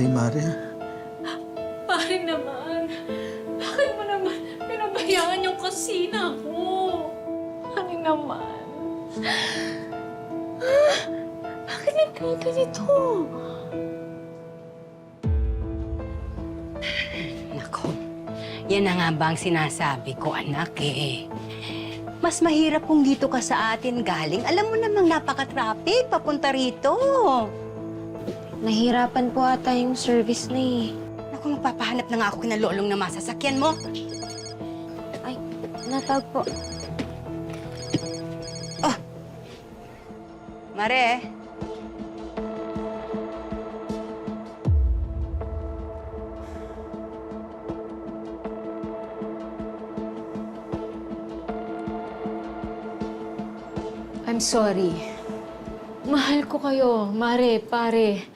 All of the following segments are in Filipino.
Sorry, Mare. Pare naman, bakit mo naman pinabayaan yung kusina ko? Pare naman. Bakit nagkaganito? Nako, yan na nga ba ang sinasabi ko, anak eh. Mas mahirap kung dito ka sa atin galing. Alam mo namang napaka-traffic papunta rito. Nahirapan po ata yung service na eh. Naku, magpapahanap na nga ako kinalolong na masasakyan mo. Ay, natawag po. Oh! Mare! I'm sorry. Mahal ko kayo, Mare, pare.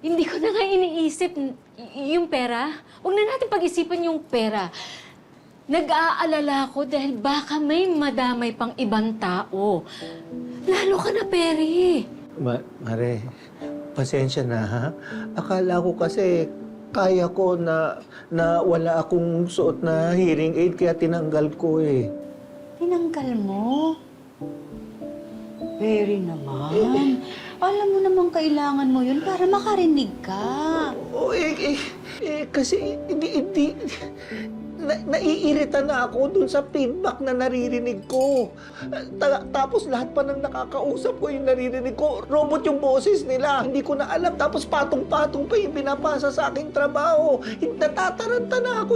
Hindi ko na nga iniisip yung pera. Huwag na natin pag-isipan yung pera. Nag-aalala ko dahil baka may madamay pang ibang tao. Lalo ka na, Peri. Mare, pasensya na, ha? Akala ko kasi kaya ko na wala akong suot na hearing aid kaya tinanggal ko eh. Tinanggal mo? Very naman. Alam mo namang kailangan mo yun para makarinig ka. Kasi naiirita na ako dun sa feedback na naririnig ko. Tapos lahat pa ng nakakausap ko yung naririnig ko, robot yung boses nila. Hindi ko na alam. Tapos patong-patong pa yung binapasa sa aking trabaho. Natataranta na ako.